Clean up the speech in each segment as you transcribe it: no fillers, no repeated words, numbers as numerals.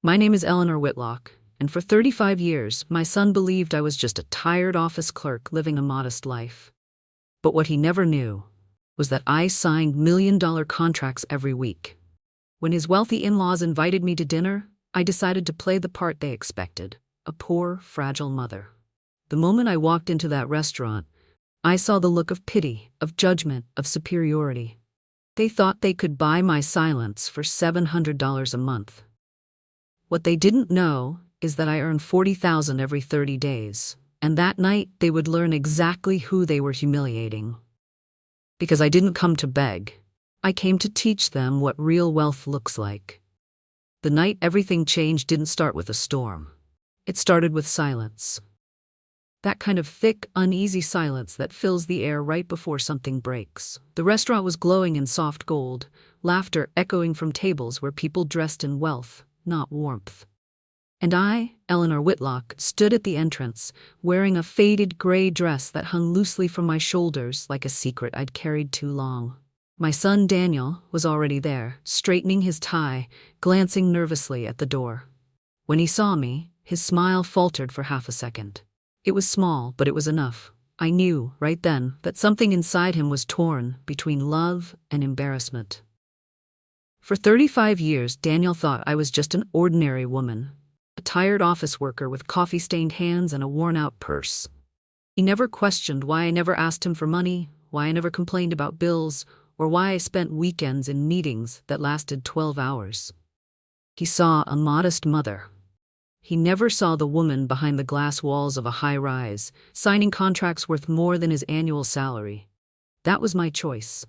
My name is Eleanor Whitlock, and for 35 years, my son believed I was just a tired office clerk living a modest life. But what he never knew was that I signed million-dollar contracts every week. When his wealthy in-laws invited me to dinner, I decided to play the part they expected, a poor, fragile mother. The moment I walked into that restaurant, I saw the look of pity, of judgment, of superiority. They thought they could buy my silence for $700 a month. What they didn't know is that I earned $40,000 every 30 days, and that night they would learn exactly who they were humiliating. Because I didn't come to beg, I came to teach them what real wealth looks like. The night everything changed didn't start with a storm. It started with silence. That kind of thick, uneasy silence that fills the air right before something breaks. The restaurant was glowing in soft gold, laughter echoing from tables where people dressed in wealth, not warmth. And I, Eleanor Whitlock, stood at the entrance, wearing a faded gray dress that hung loosely from my shoulders like a secret I'd carried too long. My son Daniel was already there, straightening his tie, glancing nervously at the door. When he saw me, his smile faltered for half a second. It was small, but it was enough. I knew, right then, that something inside him was torn between love and embarrassment. For 35 years, Daniel thought I was just an ordinary woman, a tired office worker with coffee-stained hands and a worn-out purse. He never questioned why I never asked him for money, why I never complained about bills, or why I spent weekends in meetings that lasted 12 hours. He saw a modest mother. He never saw the woman behind the glass walls of a high-rise, signing contracts worth more than his annual salary. That was my choice.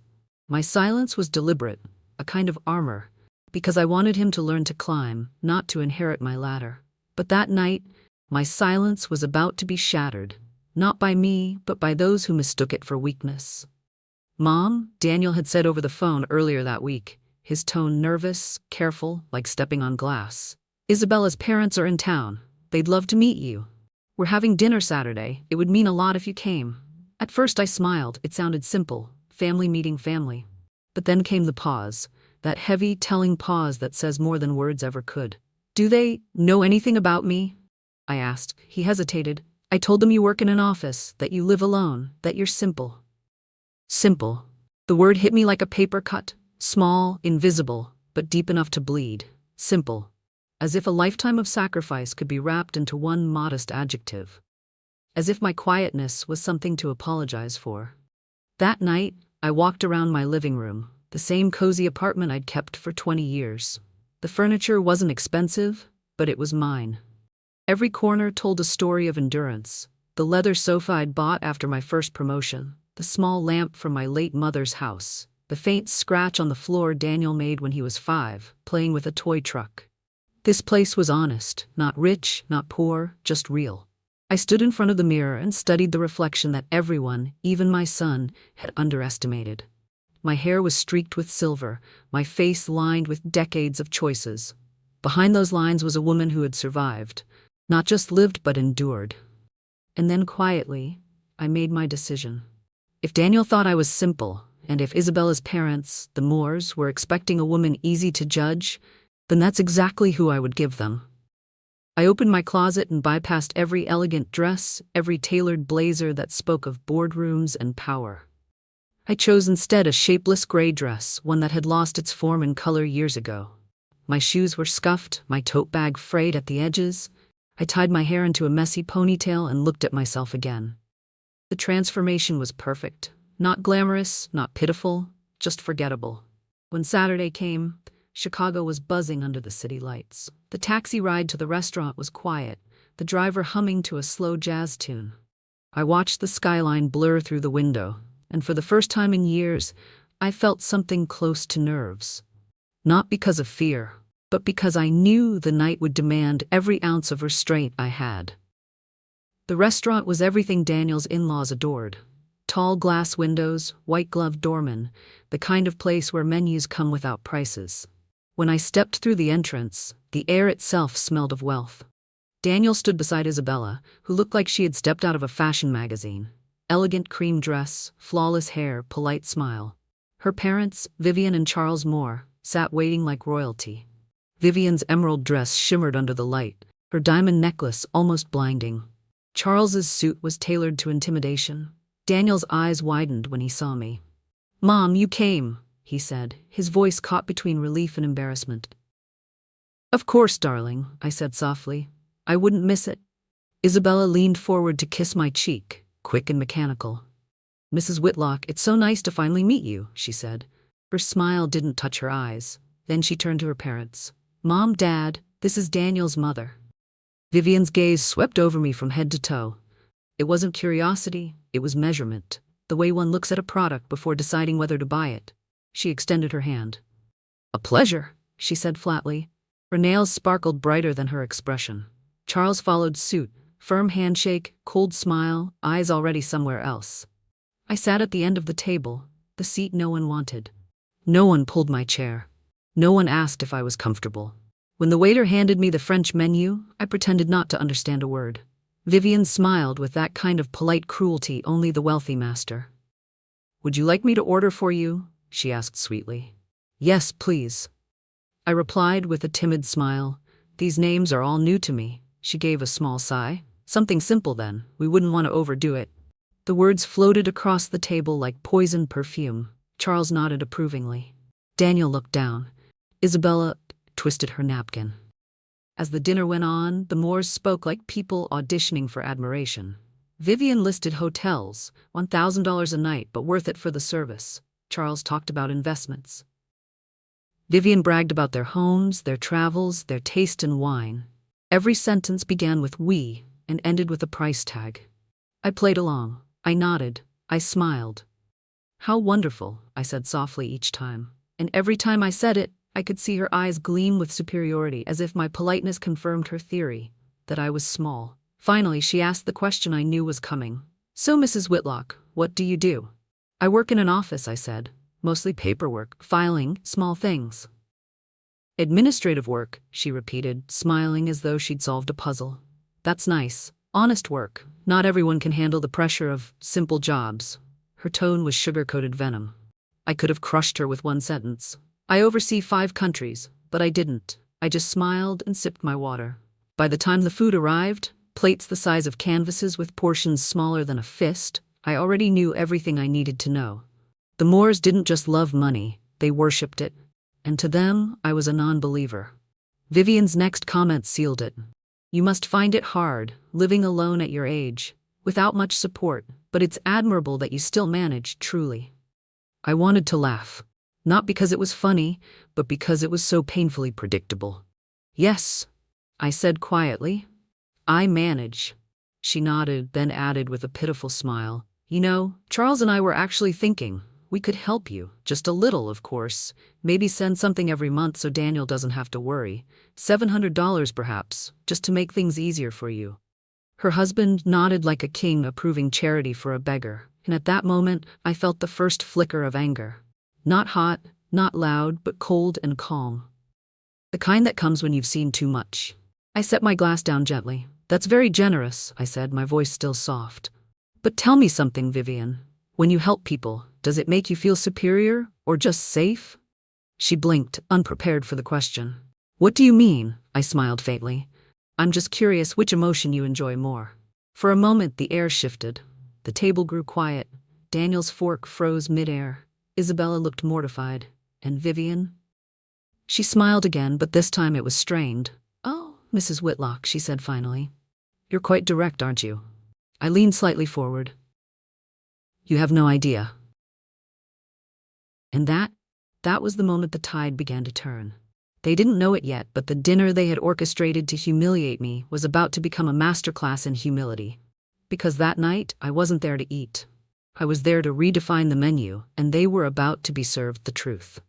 My silence was deliberate, a kind of armor, because I wanted him to learn to climb, not to inherit my ladder. But that night, my silence was about to be shattered, not by me, but by those who mistook it for weakness. "Mom," Daniel had said over the phone earlier that week, his tone nervous, careful, like stepping on glass. "Isabella's parents are in town. They'd love to meet you. We're having dinner Saturday. It would mean a lot if you came." At first I smiled. It sounded simple, family meeting family. But then came the pause, that heavy, telling pause that says more than words ever could. "Do they know anything about me?" I asked. He hesitated. "I told them you work in an office, that you live alone, that you're simple." Simple. The word hit me like a paper cut, small, invisible, but deep enough to bleed. Simple. As if a lifetime of sacrifice could be wrapped into one modest adjective. As if my quietness was something to apologize for. That night, I walked around my living room, the same cozy apartment I'd kept for 20 years. The furniture wasn't expensive, but it was mine. Every corner told a story of endurance. The leather sofa I'd bought after my first promotion, the small lamp from my late mother's house, the faint scratch on the floor Daniel made when he was 5, playing with a toy truck. This place was honest, not rich, not poor, just real. I stood in front of the mirror and studied the reflection that everyone, even my son, had underestimated. My hair was streaked with silver, my face lined with decades of choices. Behind those lines was a woman who had survived, not just lived but endured. And then quietly, I made my decision. If Daniel thought I was simple, and if Isabella's parents, the Moores, were expecting a woman easy to judge, then that's exactly who I would give them. I opened my closet and bypassed every elegant dress, every tailored blazer that spoke of boardrooms and power. I chose instead a shapeless gray dress, one that had lost its form and color years ago. My shoes were scuffed, my tote bag frayed at the edges. I tied my hair into a messy ponytail and looked at myself again. The transformation was perfect. Not glamorous, not pitiful, just forgettable. When Saturday came, Chicago was buzzing under the city lights. The taxi ride to the restaurant was quiet, the driver humming to a slow jazz tune. I watched the skyline blur through the window, and for the first time in years, I felt something close to nerves. Not because of fear, but because I knew the night would demand every ounce of restraint I had. The restaurant was everything Daniel's in-laws adored. Tall glass windows, white-gloved doormen, the kind of place where menus come without prices. When I stepped through the entrance, the air itself smelled of wealth. Daniel stood beside Isabella, who looked like she had stepped out of a fashion magazine. Elegant cream dress, flawless hair, polite smile. Her parents, Vivian and Charles Moore, sat waiting like royalty. Vivian's emerald dress shimmered under the light, her diamond necklace almost blinding. Charles's suit was tailored to intimidation. Daniel's eyes widened when he saw me. "Mom, you came," he said, his voice caught between relief and embarrassment. "Of course, darling," I said softly. "I wouldn't miss it." Isabella leaned forward to kiss my cheek, quick and mechanical. "Mrs. Whitlock, it's so nice to finally meet you," she said. Her smile didn't touch her eyes. Then she turned to her parents. "Mom, Dad, this is Daniel's mother." Vivian's gaze swept over me from head to toe. It wasn't curiosity, it was measurement, the way one looks at a product before deciding whether to buy it. She extended her hand. "A pleasure," she said flatly. Her nails sparkled brighter than her expression. Charles followed suit, firm handshake, cold smile, eyes already somewhere else. I sat at the end of the table, the seat no one wanted. No one pulled my chair. No one asked if I was comfortable. When the waiter handed me the French menu, I pretended not to understand a word. Vivian smiled with that kind of polite cruelty only the wealthy master. "Would you like me to order for you?" she asked sweetly. "Yes, please." I replied with a timid smile. "These names are all new to me." She gave a small sigh. "Something simple then, we wouldn't want to overdo it." The words floated across the table like poisoned perfume. Charles nodded approvingly. Daniel looked down. Isabella twisted her napkin. As the dinner went on, the Moores spoke like people auditioning for admiration. Vivian listed hotels, $1,000 a night, but worth it for the service. Charles talked about investments. Vivian bragged about their homes, their travels, their taste in wine. Every sentence began with "we" and ended with a price tag. I played along. I nodded. I smiled. "How wonderful," I said softly each time. And every time I said it, I could see her eyes gleam with superiority, as if my politeness confirmed her theory, that I was small. Finally, she asked the question I knew was coming. "So, Mrs. Whitlock, what do you do?" "I work in an office," I said. "Mostly paperwork, filing, small things." "Administrative work," she repeated, smiling as though she'd solved a puzzle. "That's nice. Honest work. Not everyone can handle the pressure of simple jobs." Her tone was sugar-coated venom. I could have crushed her with one sentence. "I oversee 5 countries, but I didn't. I just smiled and sipped my water." By the time the food arrived, plates the size of canvases with portions smaller than a fist, I already knew everything I needed to know. The Moores didn't just love money, they worshipped it. And to them, I was a non-believer. Vivian's next comment sealed it. "You must find it hard, living alone at your age, without much support, but it's admirable that you still manage, truly." I wanted to laugh. Not because it was funny, but because it was so painfully predictable. "Yes," I said quietly. "I manage." She nodded, then added with a pitiful smile, "You know, Charles and I were actually thinking, we could help you, just a little, of course. Maybe send something every month so Daniel doesn't have to worry. $700 perhaps, just to make things easier for you." Her husband nodded like a king approving charity for a beggar, and at that moment I felt the first flicker of anger. Not hot, not loud, but cold and calm. The kind that comes when you've seen too much. I set my glass down gently. "That's very generous," I said, my voice still soft. "But tell me something, Vivian. When you help people, does it make you feel superior, or just safe?" She blinked, unprepared for the question. "What do you mean?" I smiled faintly. "I'm just curious which emotion you enjoy more." For a moment the air shifted. The table grew quiet. Daniel's fork froze midair. Isabella looked mortified. And Vivian? She smiled again, but this time it was strained. "Oh, Mrs. Whitlock," she said finally. "You're quite direct, aren't you?" I leaned slightly forward. "You have no idea." And that was the moment the tide began to turn. They didn't know it yet, but the dinner they had orchestrated to humiliate me was about to become a masterclass in humility. Because that night, I wasn't there to eat. I was there to redefine the menu, and they were about to be served the truth.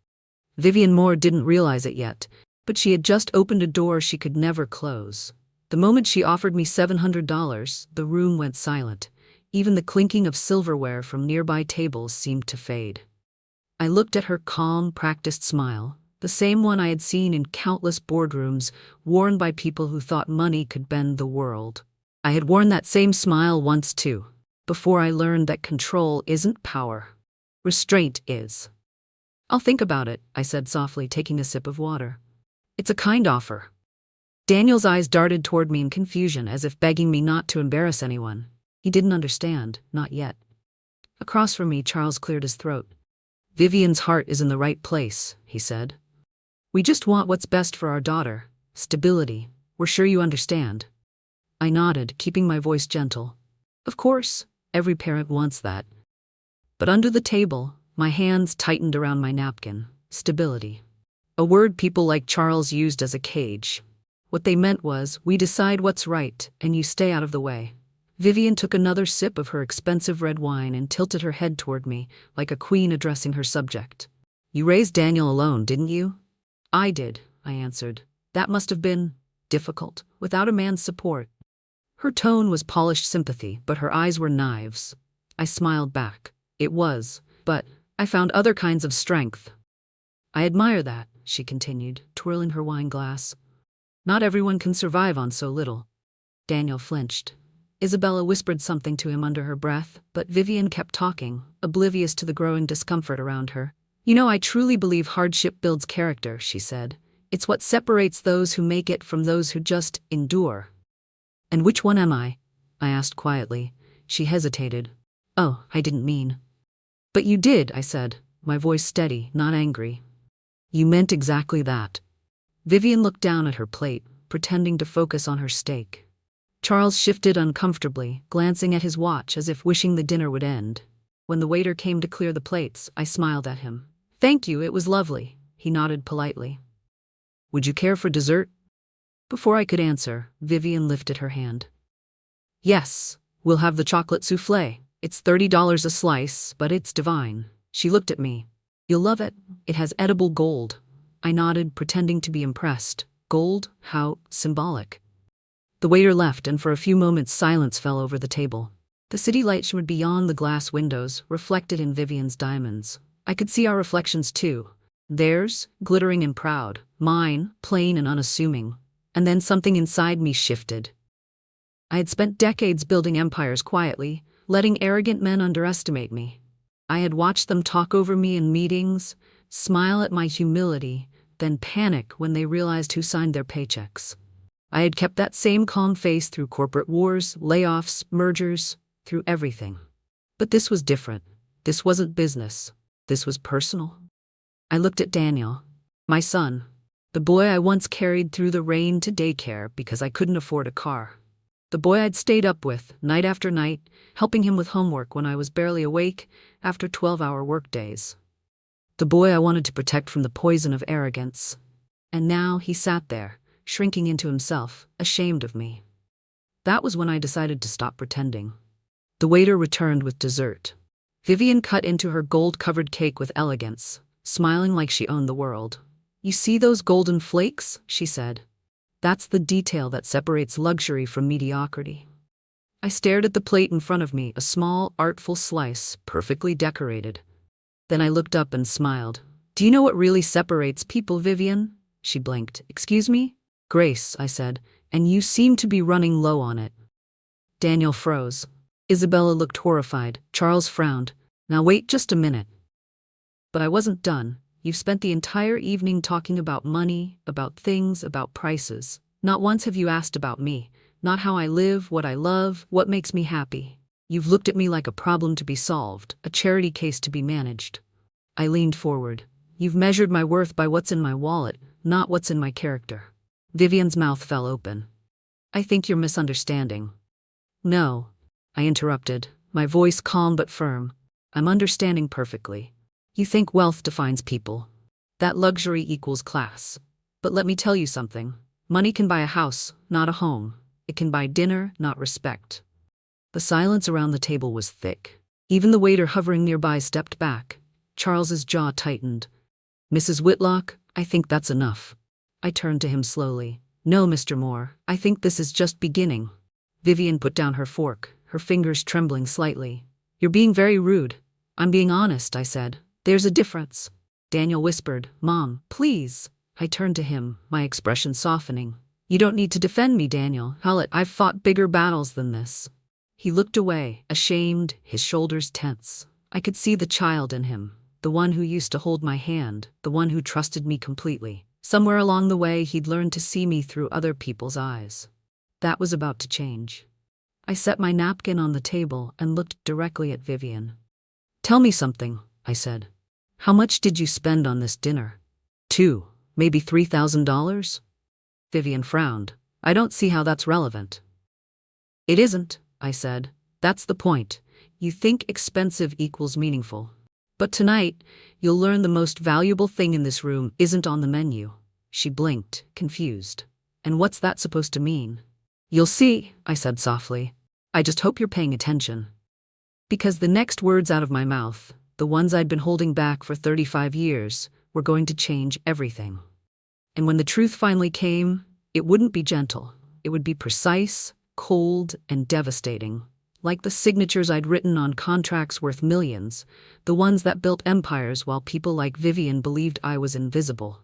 Vivian Moore didn't realize it yet, but she had just opened a door she could never close. The moment she offered me $700, the room went silent. Even the clinking of silverware from nearby tables seemed to fade. I looked at her calm, practiced smile, the same one I had seen in countless boardrooms, worn by people who thought money could bend the world. I had worn that same smile once too, before I learned that control isn't power. Restraint is. "I'll think about it," I said softly, taking a sip of water. It's a kind offer. Daniel's eyes darted toward me in confusion, as if begging me not to embarrass anyone. He didn't understand, not yet. Across from me, Charles cleared his throat. Vivian's heart is in the right place, he said. We just want what's best for our daughter. Stability. We're sure you understand. I nodded, keeping my voice gentle. Of course, every parent wants that. But under the table, my hands tightened around my napkin. Stability. A word people like Charles used as a cage. What they meant was, we decide what's right, and you stay out of the way. Vivian took another sip of her expensive red wine and tilted her head toward me, like a queen addressing her subject. You raised Daniel alone, didn't you? I did, I answered. That must have been difficult, without a man's support. Her tone was polished sympathy, but her eyes were knives. I smiled back. It was, but I found other kinds of strength. I admire that, she continued, twirling her wine glass. Not everyone can survive on so little. Daniel flinched. Isabella whispered something to him under her breath, but Vivian kept talking, oblivious to the growing discomfort around her. You know, I truly believe hardship builds character, she said. It's what separates those who make it from those who just endure. And which one am I? I asked quietly. She hesitated. Oh, I didn't mean. But you did, I said, my voice steady, not angry. You meant exactly that. Vivian looked down at her plate, pretending to focus on her steak. Charles shifted uncomfortably, glancing at his watch as if wishing the dinner would end. When the waiter came to clear the plates, I smiled at him. Thank you, it was lovely. He nodded politely. Would you care for dessert? Before I could answer, Vivian lifted her hand. Yes, we'll have the chocolate soufflé. It's $30 a slice, but it's divine. She looked at me. You'll love it. It has edible gold. I nodded, pretending to be impressed. Gold? How symbolic. The waiter left, and for a few moments silence fell over the table. The city light shimmered beyond the glass windows, reflected in Vivian's diamonds. I could see our reflections too. Theirs, glittering and proud. Mine, plain and unassuming. And then something inside me shifted. I had spent decades building empires quietly, letting arrogant men underestimate me. I had watched them talk over me in meetings, smile at my humility, then panic when they realized who signed their paychecks. I had kept that same calm face through corporate wars, layoffs, mergers, through everything. But this was different. This wasn't business. This was personal. I looked at Daniel, my son, the boy I once carried through the rain to daycare because I couldn't afford a car. The boy I'd stayed up with, night after night, helping him with homework when I was barely awake after 12-hour workdays. The boy I wanted to protect from the poison of arrogance. And now he sat there, shrinking into himself, ashamed of me. That was when I decided to stop pretending. The waiter returned with dessert. Vivian cut into her gold-covered cake with elegance, smiling like she owned the world. You see those golden flakes? She said. That's the detail that separates luxury from mediocrity. I stared at the plate in front of me, a small, artful slice, perfectly decorated. Then I looked up and smiled. Do you know what really separates people, Vivian? She blinked. Excuse me? Grace, I said, and you seem to be running low on it. Daniel froze. Isabella looked horrified. Charles frowned. Now wait just a minute. But I wasn't done. You've spent the entire evening talking about money, about things, about prices. Not once have you asked about me, not how I live, what I love, what makes me happy. You've looked at me like a problem to be solved, a charity case to be managed. I leaned forward. You've measured my worth by what's in my wallet, not what's in my character. Vivian's mouth fell open. I think you're misunderstanding. No, I interrupted, my voice calm but firm. I'm understanding perfectly. You think wealth defines people, that luxury equals class. But let me tell you something. Money can buy a house, not a home. It can buy dinner, not respect. The silence around the table was thick. Even the waiter hovering nearby stepped back. Charles's jaw tightened. Mrs. Whitlock, I think that's enough. I turned to him slowly. No, Mr. Moore, I think this is just beginning. Vivian put down her fork, her fingers trembling slightly. You're being very rude. I'm being honest, I said. There's a difference. Daniel whispered, Mom, please. I turned to him, my expression softening. You don't need to defend me, Daniel. I've fought bigger battles than this. He looked away, ashamed, his shoulders tense. I could see the child in him, the one who used to hold my hand, the one who trusted me completely. Somewhere along the way, he'd learned to see me through other people's eyes. That was about to change. I set my napkin on the table and looked directly at Vivian. "Tell me something," I said. "How much did you spend on this dinner? Maybe $3,000? Vivian frowned. "I don't see how that's relevant." "It isn't," I said. "That's the point. You think expensive equals meaningful. But tonight, you'll learn the most valuable thing in this room isn't on the menu." She blinked, confused. "And what's that supposed to mean?" "You'll see," I said softly. "I just hope you're paying attention." Because the next words out of my mouth, the ones I'd been holding back for 35 years, were going to change everything. And when the truth finally came, it wouldn't be gentle. It would be precise, cold, and devastating. Like the signatures I'd written on contracts worth millions, the ones that built empires while people like Vivian believed I was invisible.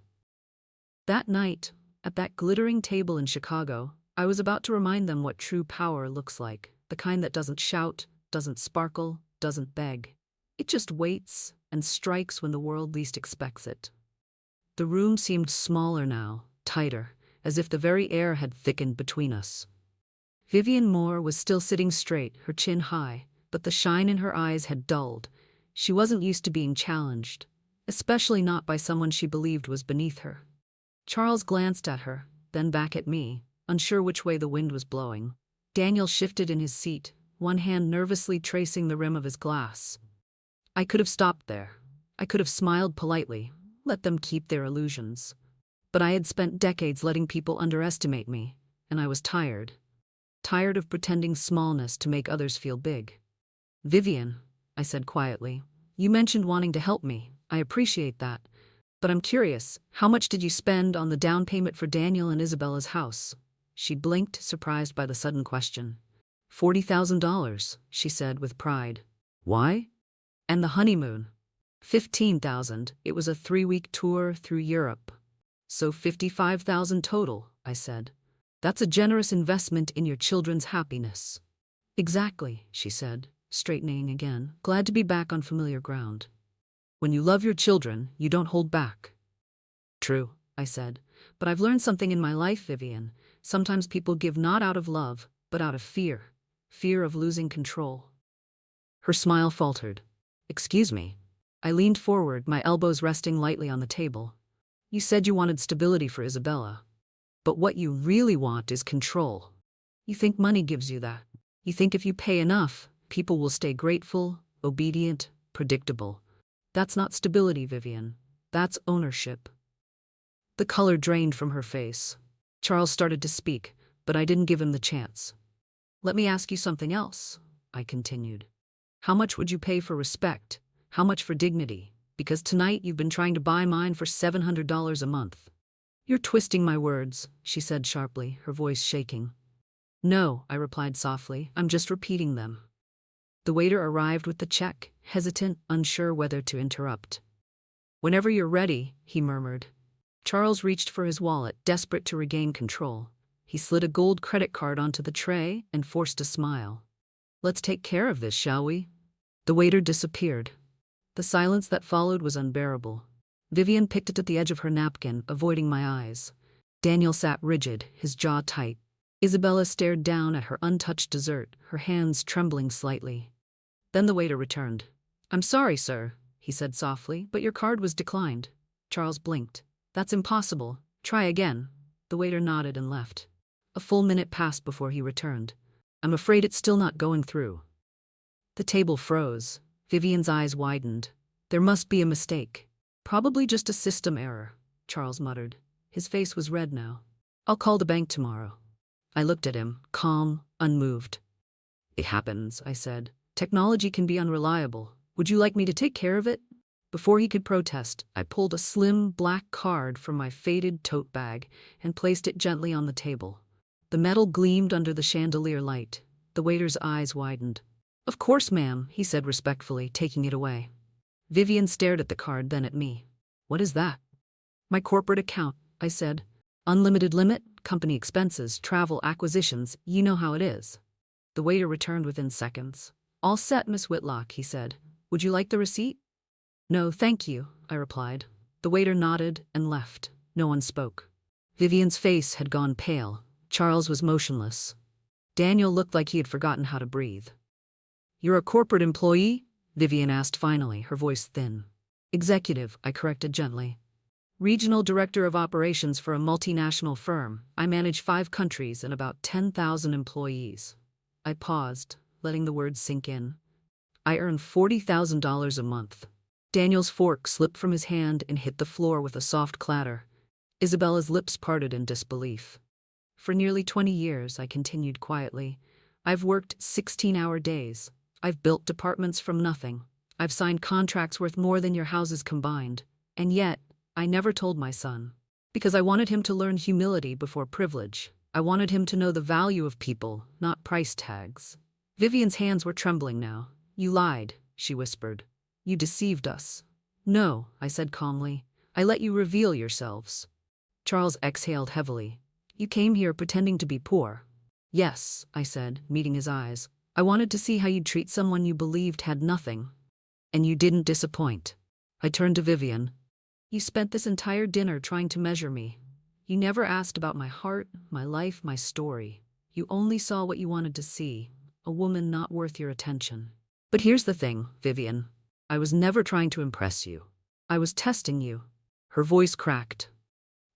That night, at that glittering table in Chicago, I was about to remind them what true power looks like, the kind that doesn't shout, doesn't sparkle, doesn't beg. It just waits and strikes when the world least expects it. The room seemed smaller now, tighter, as if the very air had thickened between us. Vivian Moore was still sitting straight, her chin high, but the shine in her eyes had dulled. She wasn't used to being challenged, especially not by someone she believed was beneath her. Charles glanced at her, then back at me, unsure which way the wind was blowing. Daniel shifted in his seat, one hand nervously tracing the rim of his glass. I could have stopped there. I could have smiled politely, let them keep their illusions. But I had spent decades letting people underestimate me, and I was tired. Tired of pretending smallness to make others feel big. "Vivian," I said quietly, "you mentioned wanting to help me. I appreciate that. But I'm curious, how much did you spend on the down payment for Daniel and Isabella's house?" She blinked, surprised by the sudden question. $40,000, she said with pride. "Why?" "And the honeymoon." $15,000. It was a 3-week tour through Europe. "So $55,000 total," I said. "That's a generous investment in your children's happiness." "Exactly," she said, straightening again, glad to be back on familiar ground. "When you love your children, you don't hold back." "True," I said, "but I've learned something in my life, Vivian. Sometimes people give not out of love, but out of fear. Fear of losing control." Her smile faltered. "Excuse me." I leaned forward, my elbows resting lightly on the table. "You said you wanted stability for Isabella. But what you really want is control. You think money gives you that. You think if you pay enough, people will stay grateful, obedient, predictable. That's not stability, Vivian. That's ownership." The color drained from her face. Charles started to speak, but I didn't give him the chance. "Let me ask you something else," I continued. "How much would you pay for respect? How much for dignity? Because tonight you've been trying to buy mine for $700 a month." "You're twisting my words," she said sharply, her voice shaking. "No," I replied softly, "I'm just repeating them." The waiter arrived with the check, hesitant, unsure whether to interrupt. "Whenever you're ready," he murmured. Charles reached for his wallet, desperate to regain control. He slid a gold credit card onto the tray and forced a smile. "Let's take care of this, shall we?" The waiter disappeared. The silence that followed was unbearable. Vivian picked it at the edge of her napkin, avoiding my eyes. Daniel sat rigid, his jaw tight. Isabella stared down at her untouched dessert, her hands trembling slightly. Then the waiter returned. "I'm sorry, sir," he said softly, "but your card was declined." Charles blinked. "That's impossible. Try again." The waiter nodded and left. A full minute passed before he returned. "I'm afraid it's still not going through." The table froze. Vivian's eyes widened. "There must be a mistake. Probably just a system error," Charles muttered. His face was red now. "I'll call the bank tomorrow." I looked at him, calm, unmoved. "It happens," I said. "Technology can be unreliable. Would you like me to take care of it?" Before he could protest, I pulled a slim, black card from my faded tote bag and placed it gently on the table. The metal gleamed under the chandelier light. The waiter's eyes widened. "Of course, ma'am," he said respectfully, taking it away. Vivian stared at the card, then at me. "What is that?" "My corporate account," I said. "Unlimited limit, company expenses, travel, acquisitions, you know how it is." The waiter returned within seconds. "All set, Miss Whitlock," he said. "Would you like the receipt?" "No, thank you," I replied. The waiter nodded and left. No one spoke. Vivian's face had gone pale. Charles was motionless. Daniel looked like he had forgotten how to breathe. "You're a corporate employee?" Vivian asked finally, her voice thin. "Executive," I corrected gently. "Regional director of operations for a multinational firm. I manage 5 countries and about 10,000 employees." I paused, letting the words sink in. "I earn $40,000 a month." Daniel's fork slipped from his hand and hit the floor with a soft clatter. Isabella's lips parted in disbelief. "For nearly 20 years," I continued quietly, "I've worked 16-hour days. I've built departments from nothing. I've signed contracts worth more than your houses combined. And yet, I never told my son. Because I wanted him to learn humility before privilege. I wanted him to know the value of people, not price tags." Vivian's hands were trembling now. "You lied," she whispered. "You deceived us." "No," I said calmly. "I let you reveal yourselves." Charles exhaled heavily. "You came here pretending to be poor." "Yes," I said, meeting his eyes. "I wanted to see how you'd treat someone you believed had nothing. And you didn't disappoint." I turned to Vivian. "You spent this entire dinner trying to measure me. You never asked about my heart, my life, my story. You only saw what you wanted to see, a woman not worth your attention." "But here's the thing, Vivian. I was never trying to impress you. I was testing you." Her voice cracked.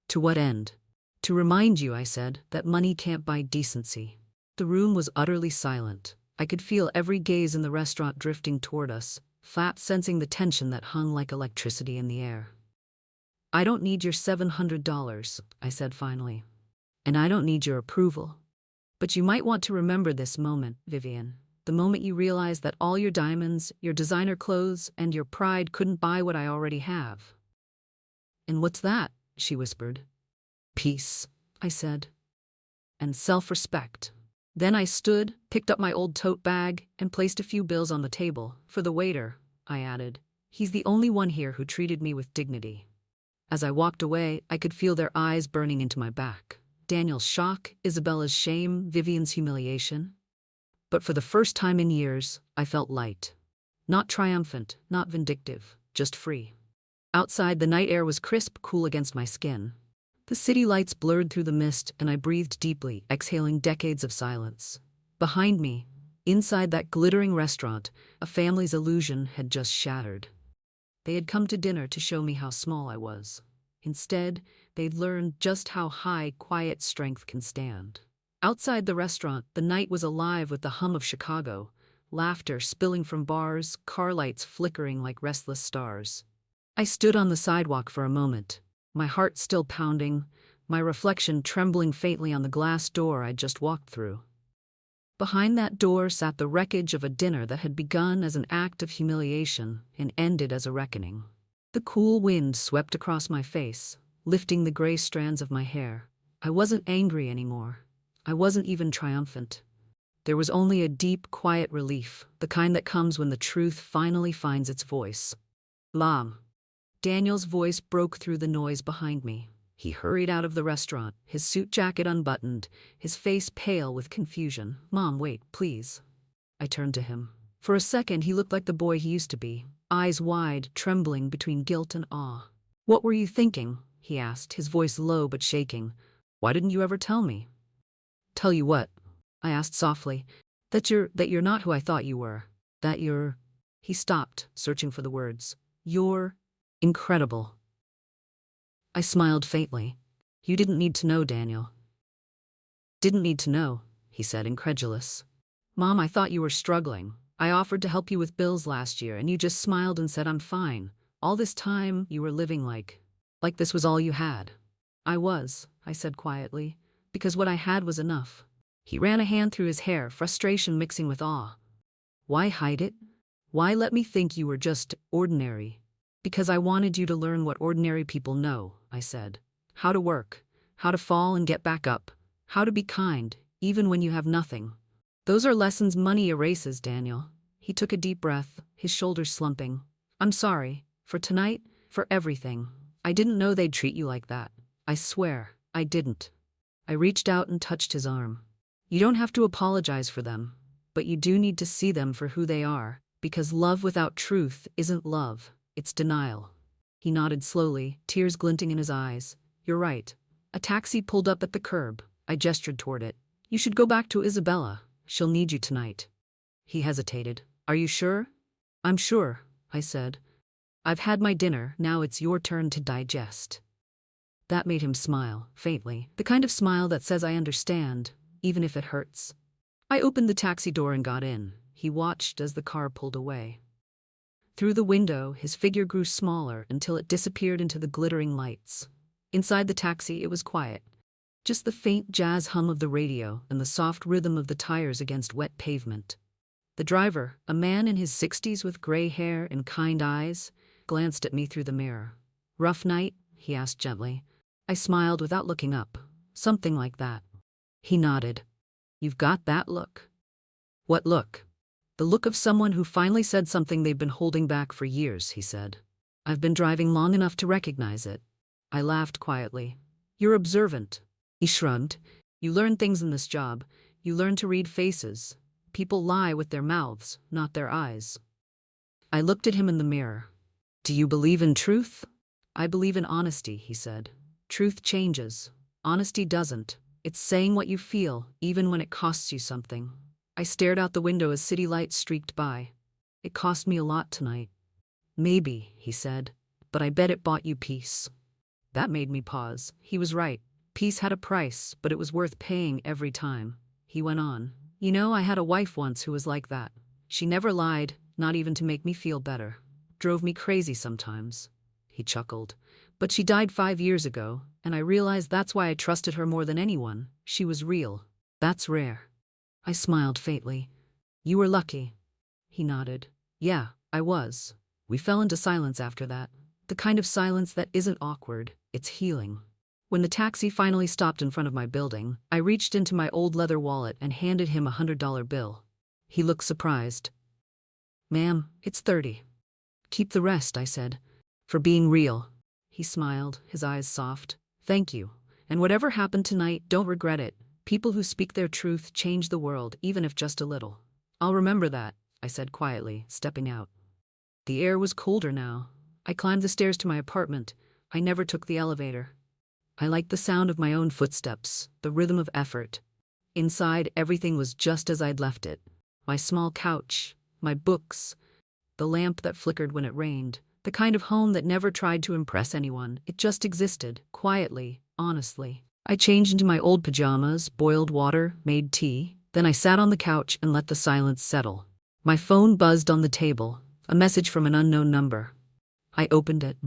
"To what end?" "To remind you," I said, "that money can't buy decency." The room was utterly silent. I could feel every gaze in the restaurant drifting toward us, flat sensing the tension that hung like electricity in the air. "I don't need your $700, I said finally. "And I don't need your approval. But you might want to remember this moment, Vivian. The moment you realize that all your diamonds, your designer clothes, and your pride couldn't buy what I already have." "And what's that?" she whispered. "Peace," I said. "And self-respect." Then I stood, picked up my old tote bag, and placed a few bills on the table. "For the waiter," I added. "He's the only one here who treated me with dignity." As I walked away, I could feel their eyes burning into my back. Daniel's shock, Isabella's shame, Vivian's humiliation. But for the first time in years, I felt light. Not triumphant, not vindictive, just free. Outside, the night air was crisp, cool against my skin. The city lights blurred through the mist, and I breathed deeply, exhaling decades of silence. Behind me, inside that glittering restaurant, a family's illusion had just shattered. They had come to dinner to show me how small I was. Instead, they'd learned just how high quiet strength can stand. Outside the restaurant, the night was alive with the hum of Chicago, laughter spilling from bars, car lights flickering like restless stars. I stood on the sidewalk for a moment, my heart still pounding, my reflection trembling faintly on the glass door I'd just walked through. Behind that door sat the wreckage of a dinner that had begun as an act of humiliation and ended as a reckoning. The cool wind swept across my face, lifting the gray strands of my hair. I wasn't angry anymore. I wasn't even triumphant. There was only a deep, quiet relief, the kind that comes when the truth finally finds its voice. "Mom." Daniel's voice broke through the noise behind me. He hurried out of the restaurant, his suit jacket unbuttoned, his face pale with confusion. "Mom, wait, please." I turned to him. For a second, he looked like the boy he used to be, eyes wide, trembling between guilt and awe. "What were you thinking?" he asked, his voice low but shaking. "Why didn't you ever tell me?" "Tell you what?" I asked softly. That you're not who I thought you were. That you're—" He stopped, searching for the words. "You're incredible." I smiled faintly. "You didn't need to know, Daniel." "Didn't need to know," he said, incredulous. "Mom, I thought you were struggling. I offered to help you with bills last year, and you just smiled and said I'm fine. All this time, you were living like this was all you had." "I was," I said quietly, "because what I had was enough." He ran a hand through his hair, frustration mixing with awe. "Why hide it? Why let me think you were just ordinary?" "Because I wanted you to learn what ordinary people know," I said. "How to work, how to fall and get back up, how to be kind, even when you have nothing. Those are lessons money erases, Daniel." He took a deep breath, his shoulders slumping. "I'm sorry. For tonight, for everything. I didn't know they'd treat you like that. I swear, I didn't." I reached out and touched his arm. "You don't have to apologize for them, but you do need to see them for who they are, because love without truth isn't love. It's denial." He nodded slowly, tears glinting in his eyes. You're right. A taxi pulled up at the curb. I gestured toward it. You should go back to Isabella. She'll need you tonight. He hesitated. Are you sure? I'm sure, I said. I've had my dinner, now it's your turn to digest. That made him smile, faintly, the kind of smile that says I understand, even if it hurts. I opened the taxi door and got in. He watched as the car pulled away. Through the window, his figure grew smaller until it disappeared into the glittering lights. Inside the taxi, it was quiet. Just the faint jazz hum of the radio and the soft rhythm of the tires against wet pavement. The driver, a man in his 60s with gray hair and kind eyes, glanced at me through the mirror. Rough night? He asked gently. I smiled without looking up. Something like that. He nodded. You've got that look. What look? The look of someone who finally said something they've been holding back for years, he said. I've been driving long enough to recognize it. I laughed quietly. You're observant. He shrugged. You learn things in this job. You learn to read faces. People lie with their mouths, not their eyes. I looked at him in the mirror. Do you believe in truth? I believe in honesty, he said. Truth changes. Honesty doesn't. It's saying what you feel, even when it costs you something. I stared out the window as city lights streaked by. It cost me a lot tonight. Maybe, he said, but I bet it bought you peace. That made me pause. He was right. Peace had a price, but it was worth paying every time. He went on. You know, I had a wife once who was like that. She never lied, not even to make me feel better. Drove me crazy sometimes. He chuckled. But she died 5 years ago, and I realized that's why I trusted her more than anyone. She was real. That's rare. I smiled faintly. You were lucky. He nodded. Yeah, I was. We fell into silence after that. The kind of silence that isn't awkward, it's healing. When the taxi finally stopped in front of my building, I reached into my old leather wallet and handed him a $100 bill. He looked surprised. Ma'am, it's 30. Keep the rest, I said. For being real. He smiled, his eyes soft. Thank you. And whatever happened tonight, don't regret it. People who speak their truth change the world, even if just a little. I'll remember that, I said quietly, stepping out. The air was colder now. I climbed the stairs to my apartment. I never took the elevator. I liked the sound of my own footsteps, the rhythm of effort. Inside, everything was just as I'd left it. My small couch, my books, the lamp that flickered when it rained, the kind of home that never tried to impress anyone. It just existed, quietly, honestly. I changed into my old pajamas, boiled water, made tea. Then I sat on the couch and let the silence settle. My phone buzzed on the table, a message from an unknown number. I opened it.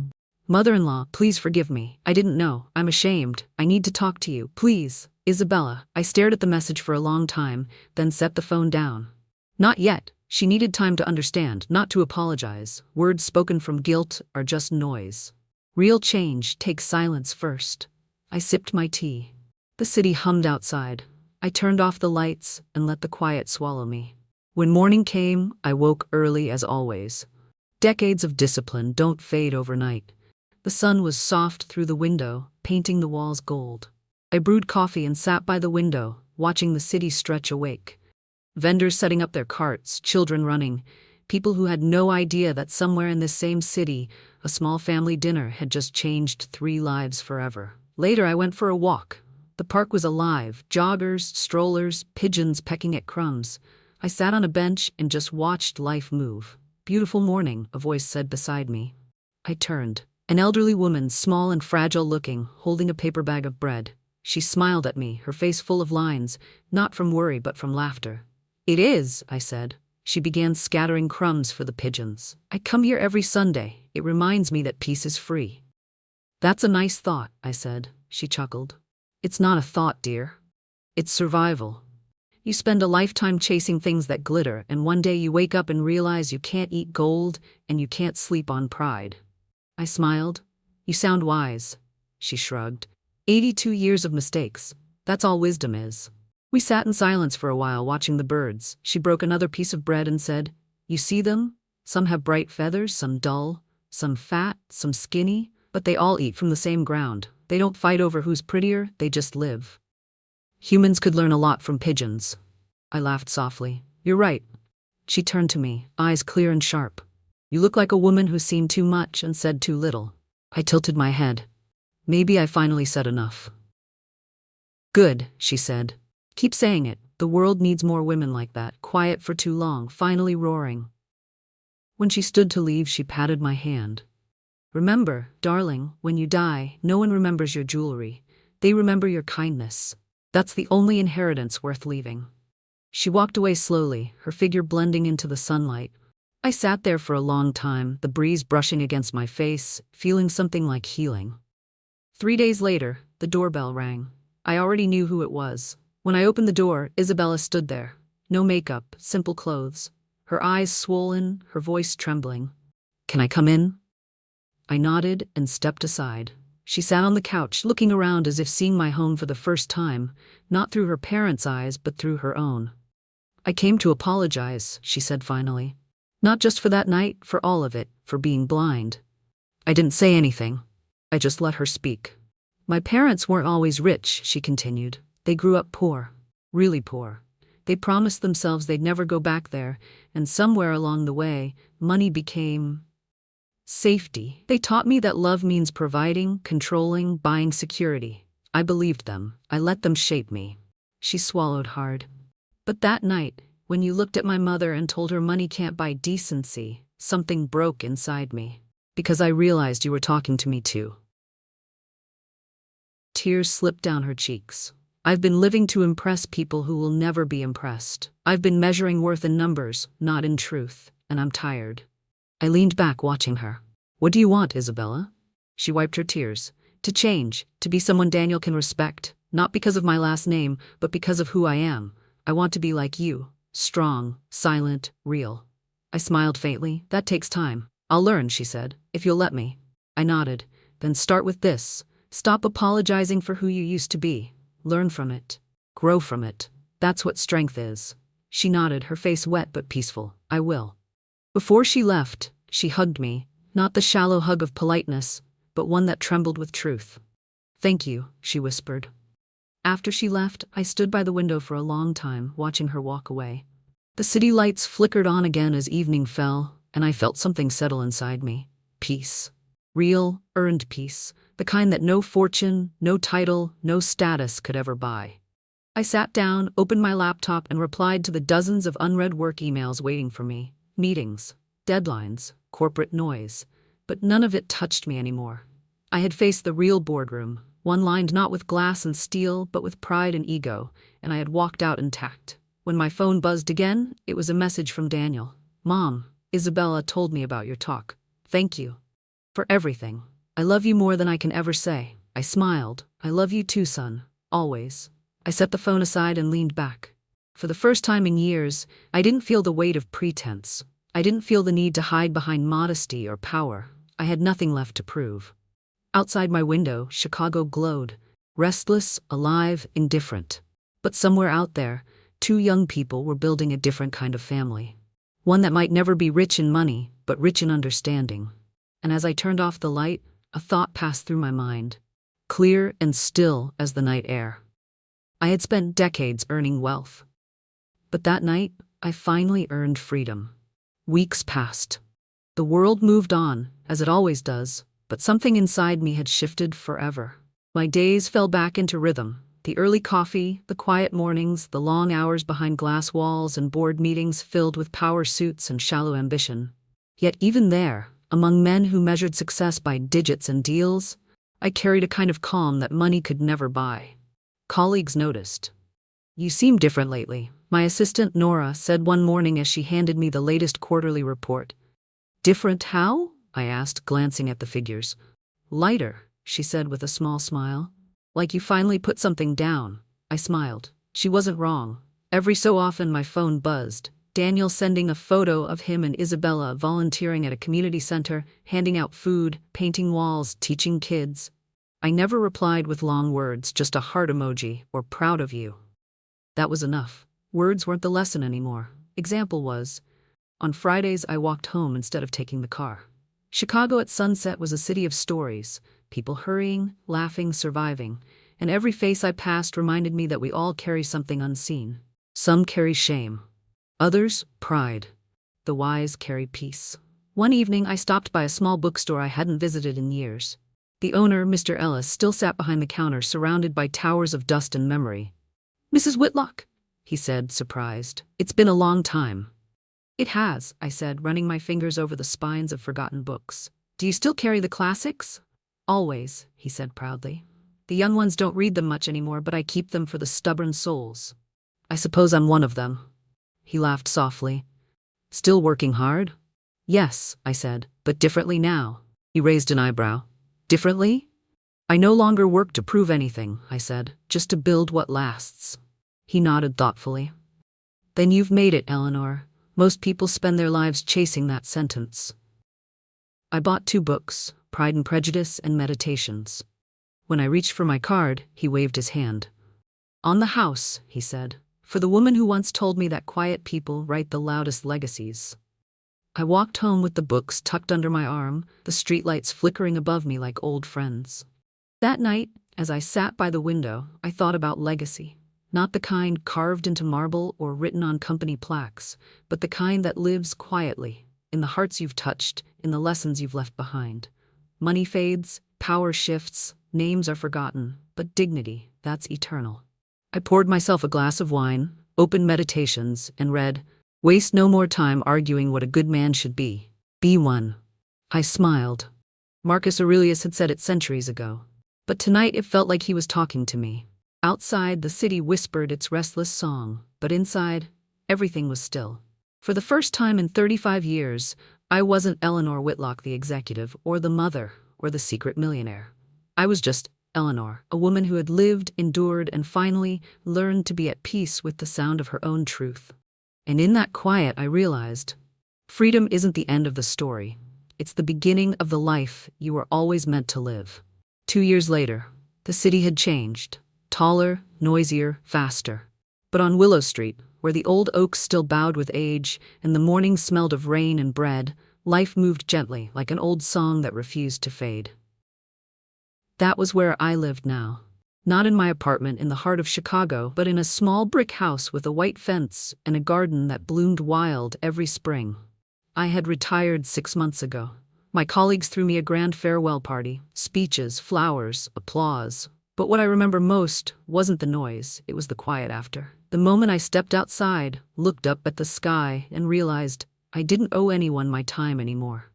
Mother-in-law, please forgive me. I didn't know. I'm ashamed. I need to talk to you. Please. Isabella. I stared at the message for a long time, then set the phone down. Not yet. She needed time to understand, not to apologize. Words spoken from guilt are just noise. Real change takes silence first. I sipped my tea. The city hummed outside. I turned off the lights and let the quiet swallow me. When morning came, I woke early as always. Decades of discipline don't fade overnight. The sun was soft through the window, painting the walls gold. I brewed coffee and sat by the window, watching the city stretch awake. Vendors setting up their carts, children running, people who had no idea that somewhere in this same city, a small family dinner had just changed 3 lives forever. Later, I went for a walk. The park was alive, joggers, strollers, pigeons pecking at crumbs. I sat on a bench and just watched life move. Beautiful morning, a voice said beside me. I turned. An elderly woman, small and fragile-looking, holding a paper bag of bread. She smiled at me, her face full of lines, not from worry but from laughter. It is, I said. She began scattering crumbs for the pigeons. I come here every Sunday. It reminds me that peace is free. That's a nice thought, I said. She chuckled. It's not a thought, dear. It's survival. You spend a lifetime chasing things that glitter, and one day you wake up and realize you can't eat gold and you can't sleep on pride. I smiled. You sound wise. She shrugged. 82 years of mistakes. That's all wisdom is. We sat in silence for a while watching the birds. She broke another piece of bread and said, You see them? Some have bright feathers, some dull, some fat, some skinny, but they all eat from the same ground. They don't fight over who's prettier, they just live. Humans could learn a lot from pigeons. I laughed softly. You're right. She turned to me, eyes clear and sharp. You look like a woman who's seen too much and said too little. I tilted my head. Maybe I finally said enough. Good, she said. Keep saying it. The world needs more women like that, quiet for too long, finally roaring. When she stood to leave, she patted my hand. Remember, darling, when you die, no one remembers your jewelry. They remember your kindness. That's the only inheritance worth leaving. She walked away slowly, her figure blending into the sunlight. I sat there for a long time, the breeze brushing against my face, feeling something like healing. 3 days later, the doorbell rang. I already knew who it was. When I opened the door, Isabella stood there. No makeup, simple clothes. Her eyes swollen, her voice trembling. Can I come in? I nodded and stepped aside. She sat on the couch, looking around as if seeing my home for the first time, not through her parents' eyes, but through her own. I came to apologize, she said finally. Not just for that night, for all of it, for being blind. I didn't say anything. I just let her speak. My parents weren't always rich, she continued. They grew up poor, really poor. They promised themselves they'd never go back there, and somewhere along the way, money became safety. They taught me that love means providing, controlling, buying security. I believed them. I let them shape me. She swallowed hard. But that night, when you looked at my mother and told her money can't buy decency, something broke inside me. Because I realized you were talking to me too. Tears slipped down her cheeks. I've been living to impress people who will never be impressed. I've been measuring worth in numbers, not in truth, and I'm tired. I leaned back watching her. What do you want, Isabella? She wiped her tears. To change, to be someone Daniel can respect, not because of my last name, but because of who I am. I want to be like you, strong, silent, real. I smiled faintly. That takes time. I'll learn, she said, if you'll let me. I nodded. Then start with this. Stop apologizing for who you used to be. Learn from it. Grow from it. That's what strength is. She nodded, her face wet but peaceful. I will. Before she left, she hugged me, not the shallow hug of politeness, but one that trembled with truth. Thank you, she whispered. After she left, I stood by the window for a long time, watching her walk away. The city lights flickered on again as evening fell, and I felt something settle inside me. Peace. Real, earned peace. The kind that no fortune, no title, no status could ever buy. I sat down, opened my laptop, and replied to the dozens of unread work emails waiting for me. Meetings, deadlines, corporate noise. But none of it touched me anymore. I had faced the real boardroom, one lined not with glass and steel, but with pride and ego, and I had walked out intact. When my phone buzzed again, it was a message from Daniel. Mom, Isabella told me about your talk. Thank you. For everything. I love you more than I can ever say. I smiled. I love you too, son. Always. I set the phone aside and leaned back. For the first time in years, I didn't feel the weight of pretense. I didn't feel the need to hide behind modesty or power. I had nothing left to prove. Outside my window, Chicago glowed. Restless, alive, indifferent. But somewhere out there, 2 young people were building a different kind of family. One that might never be rich in money, but rich in understanding. And as I turned off the light, a thought passed through my mind, clear and still as the night air. I had spent decades earning wealth. But that night, I finally earned freedom. Weeks passed. The world moved on, as it always does, but something inside me had shifted forever. My days fell back into rhythm. The early coffee, the quiet mornings, the long hours behind glass walls and board meetings filled with power suits and shallow ambition. Yet even there, among men who measured success by digits and deals, I carried a kind of calm that money could never buy. Colleagues noticed. You seem different lately, my assistant Nora said one morning as she handed me the latest quarterly report. Different how? I asked, glancing at the figures. Lighter, she said with a small smile. Like you finally put something down. I smiled. She wasn't wrong. Every so often my phone buzzed. Daniel sending a photo of him and Isabella volunteering at a community center, handing out food, painting walls, teaching kids. I never replied with long words, just a heart emoji or proud of you. That was enough. Words weren't the lesson anymore. Example was, on Fridays I walked home instead of taking the car. Chicago at sunset was a city of stories, people hurrying, laughing, surviving, and every face I passed reminded me that we all carry something unseen. Some carry shame. Others, pride. The wise carry peace. One evening, I stopped by a small bookstore I hadn't visited in years. The owner, Mr. Ellis, still sat behind the counter, surrounded by towers of dust and memory. "Mrs. Whitlock," he said, surprised. "It's been a long time." "It has," I said, running my fingers over the spines of forgotten books. "Do you still carry the classics?" "Always," he said proudly. "The young ones don't read them much anymore, but I keep them for the stubborn souls. I suppose I'm one of them." He laughed softly. "Still working hard?" "Yes," I said, "but differently now." He raised an eyebrow. "Differently?" "I no longer work to prove anything," I said, "just to build what lasts." He nodded thoughtfully. "Then you've made it, Eleanor. Most people spend their lives chasing that sentence." I bought 2 books, Pride and Prejudice and Meditations. When I reached for my card, he waved his hand. "On the house," he said, "for the woman who once told me that quiet people write the loudest legacies." I walked home with the books tucked under my arm, the streetlights flickering above me like old friends. That night, as I sat by the window, I thought about legacy. Not the kind carved into marble or written on company plaques, but the kind that lives quietly, in the hearts you've touched, in the lessons you've left behind. Money fades, power shifts, names are forgotten, but dignity, that's eternal. I poured myself a glass of wine, opened Meditations, and read, "Waste no more time arguing what a good man should be. Be one." I smiled. Marcus Aurelius had said it centuries ago. But tonight it felt like he was talking to me. Outside, the city whispered its restless song, but inside, everything was still. For the first time in 35 years, I wasn't Eleanor Whitlock the executive, or the mother, or the secret millionaire. I was just Eleanor, a woman who had lived, endured, and finally learned to be at peace with the sound of her own truth. And in that quiet, I realized, freedom isn't the end of the story. It's the beginning of the life you were always meant to live. 2 years later, the city had changed. Taller, noisier, faster. But on Willow Street, where the old oaks still bowed with age and the morning smelled of rain and bread, life moved gently like an old song that refused to fade. That was where I lived now. Not in my apartment in the heart of Chicago, but in a small brick house with a white fence and a garden that bloomed wild every spring. I had retired 6 months ago. My colleagues threw me a grand farewell party, speeches, flowers, applause. But what I remember most wasn't the noise, it was the quiet after. The moment I stepped outside, looked up at the sky, and realized I didn't owe anyone my time anymore.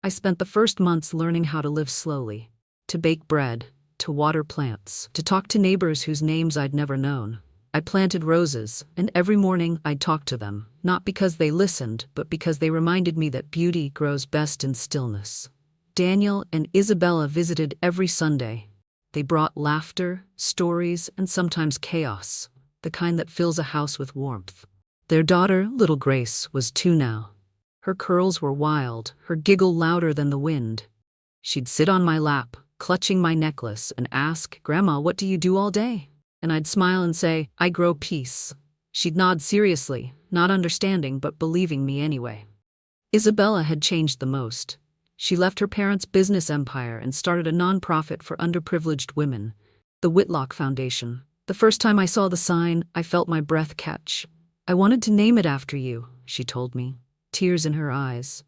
I spent the first months learning how to live slowly, to bake bread, to water plants, to talk to neighbors whose names I'd never known. I planted roses, and every morning I'd talk to them, not because they listened, but because they reminded me that beauty grows best in stillness. Daniel and Isabella visited every Sunday. They brought laughter, stories, and sometimes chaos, the kind that fills a house with warmth. Their daughter, little Grace, was 2 now. Her curls were wild, her giggle louder than the wind. She'd sit on my lap, clutching my necklace, and ask, "Grandma, what do you do all day?" And I'd smile and say, "I grow peace." She'd nod seriously, not understanding but believing me anyway. Isabella had changed the most. She left her parents' business empire and started a nonprofit for underprivileged women, the Whitlock Foundation. The first time I saw the sign, I felt my breath catch. "I wanted to name it after you," she told me, tears in her eyes.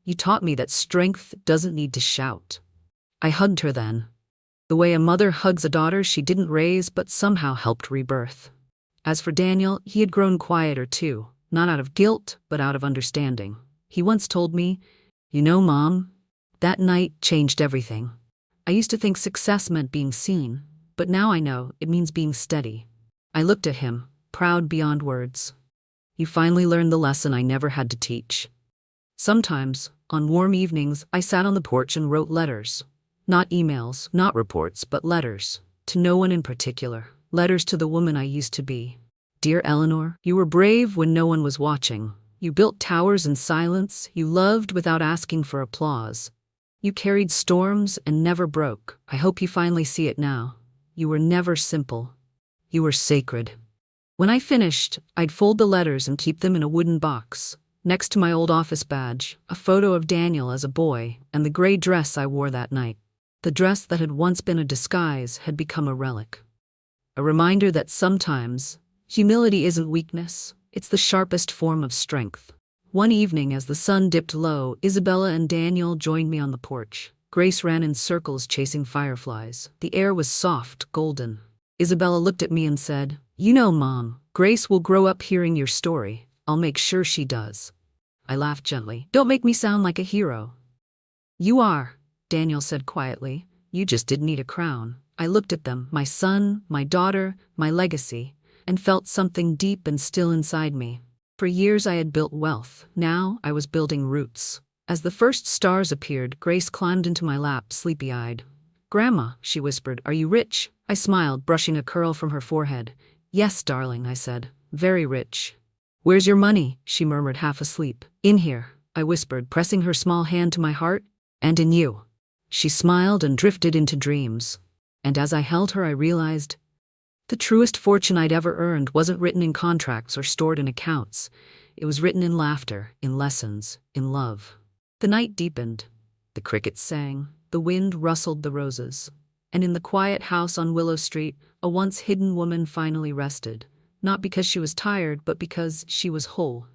"You taught me that strength doesn't need to shout." I hugged her then. The way a mother hugs a daughter she didn't raise but somehow helped rebirth. As for Daniel, he had grown quieter too, not out of guilt, but out of understanding. He once told me, "You know, Mom, that night changed everything. I used to think success meant being seen, but now I know it means being steady." I looked at him, proud beyond words. "You finally learned the lesson I never had to teach." Sometimes, on warm evenings, I sat on the porch and wrote letters. Not emails, not reports, but letters. To no one in particular. Letters to the woman I used to be. "Dear Eleanor, you were brave when no one was watching. You built towers in silence. You loved without asking for applause. You carried storms and never broke. I hope you finally see it now. You were never simple. You were sacred." When I finished, I'd fold the letters and keep them in a wooden box. Next to my old office badge, a photo of Daniel as a boy and the gray dress I wore that night. The dress that had once been a disguise had become a relic. A reminder that sometimes, humility isn't weakness, it's the sharpest form of strength. One evening as the sun dipped low, Isabella and Daniel joined me on the porch. Grace ran in circles chasing fireflies. The air was soft, golden. Isabella looked at me and said, "You know, Mom, Grace will grow up hearing your story. I'll make sure she does." I laughed gently. "Don't make me sound like a hero." "You are," Daniel said quietly. "You just didn't need a crown." I looked at them, my son, my daughter, my legacy, and felt something deep and still inside me. For years I had built wealth. Now I was building roots. As the first stars appeared, Grace climbed into my lap, sleepy-eyed. "Grandma," she whispered, "are you rich?" I smiled, brushing a curl from her forehead. "Yes, darling," I said. "Very rich." "Where's your money?" she murmured, half asleep. "In here," I whispered, pressing her small hand to my heart. "And in you." She smiled and drifted into dreams. And as I held her, I realized the truest fortune I'd ever earned wasn't written in contracts or stored in accounts. It was written in laughter, in lessons, in love. The night deepened. The crickets sang. The wind rustled the roses. And in the quiet house on Willow Street, a once hidden woman finally rested. Not because she was tired, but because she was whole.